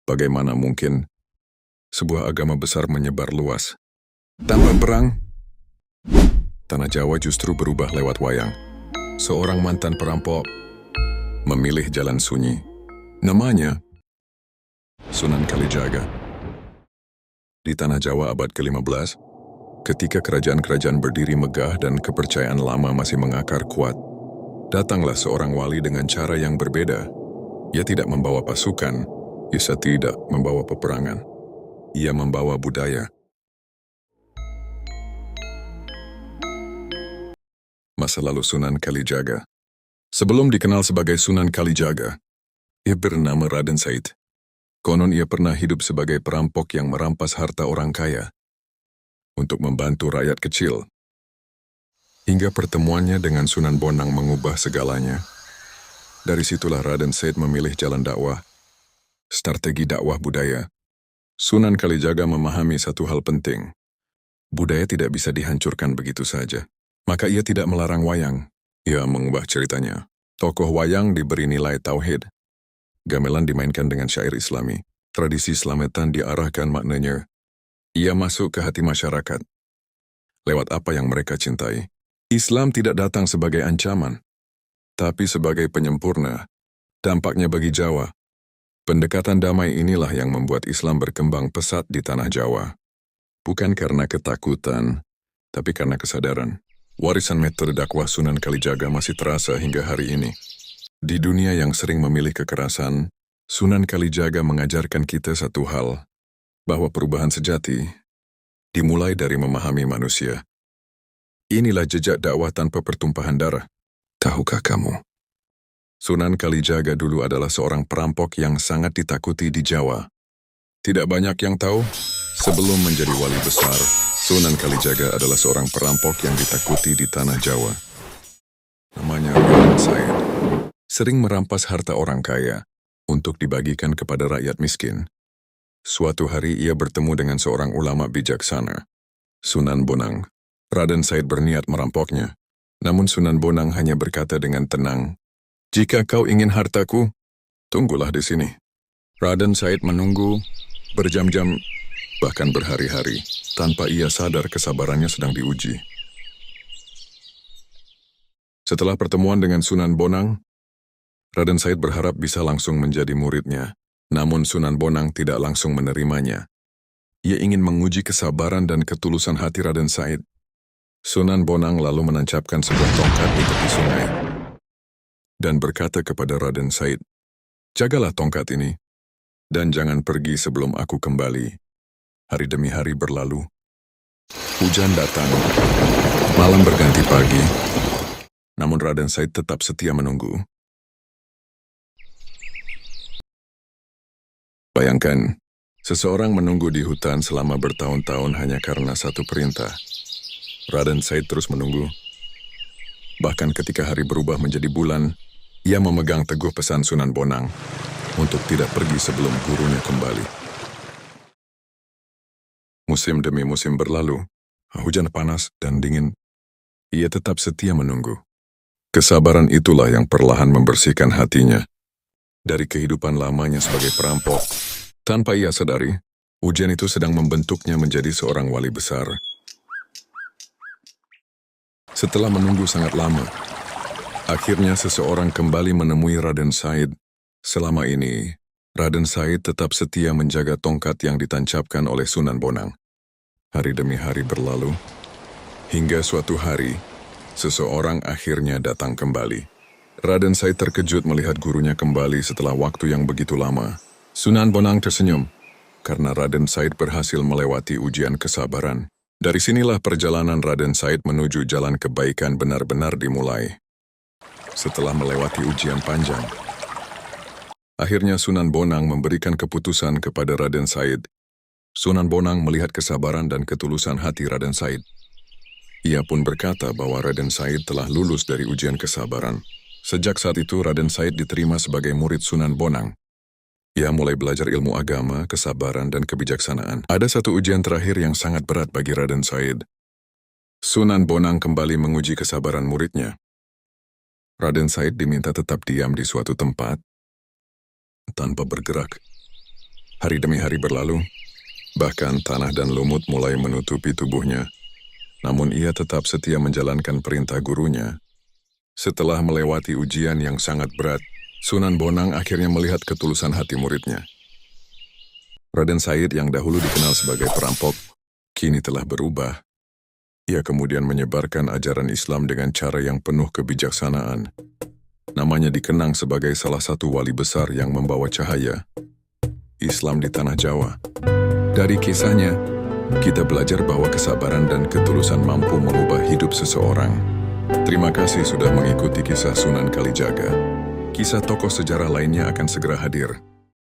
Bagaimana mungkin sebuah agama besar menyebar luas tanpa perang? Tanah Jawa justru berubah lewat wayang. Seorang mantan perampok memilih jalan sunyi. Namanya Sunan Kalijaga. Di Tanah Jawa abad ke-15, ketika kerajaan-kerajaan berdiri megah dan kepercayaan lama masih mengakar kuat, datanglah seorang wali dengan cara yang berbeda. Ia tidak membawa pasukan, ia tidak membawa peperangan. Ia membawa budaya. Masa lalu Sunan Kalijaga. Sebelum dikenal sebagai Sunan Kalijaga, ia bernama Raden Said. Konon ia pernah hidup sebagai perampok yang merampas harta orang kaya untuk membantu rakyat kecil. Hingga pertemuannya dengan Sunan Bonang mengubah segalanya. Dari situlah Raden Said memilih jalan dakwah, strategi dakwah budaya. Sunan Kalijaga memahami satu hal penting. Budaya tidak bisa dihancurkan begitu saja. Maka ia tidak melarang wayang. Ia mengubah ceritanya. Tokoh wayang diberi nilai tauhid. Gamelan dimainkan dengan syair Islami. Tradisi selamatan diarahkan maknanya. Ia masuk ke hati masyarakat. Lewat apa yang mereka cintai. Islam tidak datang sebagai ancaman, tapi sebagai penyempurna. Dampaknya bagi Jawa. Pendekatan damai inilah yang membuat Islam berkembang pesat di Tanah Jawa. Bukan karena ketakutan, tapi karena kesadaran. Warisan metode dakwah Sunan Kalijaga masih terasa hingga hari ini. Di dunia yang sering memilih kekerasan, Sunan Kalijaga mengajarkan kita satu hal, bahwa perubahan sejati dimulai dari memahami manusia. Inilah jejak dakwah tanpa pertumpahan darah. Tahukah kamu? Sunan Kalijaga dulu adalah seorang perampok yang sangat ditakuti di Jawa. Tidak banyak yang tahu, sebelum menjadi wali besar, Sunan Kalijaga adalah seorang perampok yang ditakuti di Tanah Jawa. Namanya Raden Said. Sering merampas harta orang kaya untuk dibagikan kepada rakyat miskin. Suatu hari ia bertemu dengan seorang ulama bijaksana, Sunan Bonang. Raden Said berniat merampoknya. Namun Sunan Bonang hanya berkata dengan tenang, "Jika kau ingin hartaku, tunggulah di sini." Raden Said menunggu berjam-jam, bahkan berhari-hari, tanpa ia sadar kesabarannya sedang diuji. Setelah pertemuan dengan Sunan Bonang, Raden Said berharap bisa langsung menjadi muridnya. Namun Sunan Bonang tidak langsung menerimanya. Ia ingin menguji kesabaran dan ketulusan hati Raden Said. Sunan Bonang lalu menancapkan sebuah tongkat di tepi sungai dan berkata kepada Raden Said, "Jagalah tongkat ini, dan jangan pergi sebelum aku kembali." Hari demi hari berlalu. Hujan datang, malam berganti pagi. Namun Raden Said tetap setia menunggu. Bayangkan, seseorang menunggu di hutan selama bertahun-tahun hanya karena satu perintah. Raden Said terus menunggu. Bahkan ketika hari berubah menjadi bulan, ia memegang teguh pesan Sunan Bonang untuk tidak pergi sebelum gurunya kembali. Musim demi musim berlalu, hujan panas dan dingin. Ia tetap setia menunggu. Kesabaran itulah yang perlahan membersihkan hatinya dari kehidupan lamanya sebagai perampok. Tanpa ia sadari, ujian itu sedang membentuknya menjadi seorang wali besar. Setelah menunggu sangat lama, akhirnya seseorang kembali menemui Raden Said. Selama ini, Raden Said tetap setia menjaga tongkat yang ditancapkan oleh Sunan Bonang. Hari demi hari berlalu, hingga suatu hari, seseorang akhirnya datang kembali. Raden Said terkejut melihat gurunya kembali setelah waktu yang begitu lama. Sunan Bonang tersenyum, karena Raden Said berhasil melewati ujian kesabaran. Dari sinilah perjalanan Raden Said menuju jalan kebaikan benar-benar dimulai. Setelah melewati ujian panjang, akhirnya Sunan Bonang memberikan keputusan kepada Raden Said. Sunan Bonang melihat kesabaran dan ketulusan hati Raden Said. Ia pun berkata bahwa Raden Said telah lulus dari ujian kesabaran. Sejak saat itu Raden Said diterima sebagai murid Sunan Bonang. Ia mulai belajar ilmu agama, kesabaran, dan kebijaksanaan. Ada satu ujian terakhir yang sangat berat bagi Raden Said. Sunan Bonang kembali menguji kesabaran muridnya. Raden Said diminta tetap diam di suatu tempat, tanpa bergerak. Hari demi hari berlalu, bahkan tanah dan lumut mulai menutupi tubuhnya. Namun ia tetap setia menjalankan perintah gurunya. Setelah melewati ujian yang sangat berat, Sunan Bonang akhirnya melihat ketulusan hati muridnya. Raden Said yang dahulu dikenal sebagai perampok, kini telah berubah. Ia kemudian menyebarkan ajaran Islam dengan cara yang penuh kebijaksanaan. Namanya dikenang sebagai salah satu wali besar yang membawa cahaya Islam di tanah Jawa. Dari kisahnya, kita belajar bahwa kesabaran dan ketulusan mampu mengubah hidup seseorang. Terima kasih sudah mengikuti kisah Sunan Kalijaga. Kisah tokoh sejarah lainnya akan segera hadir.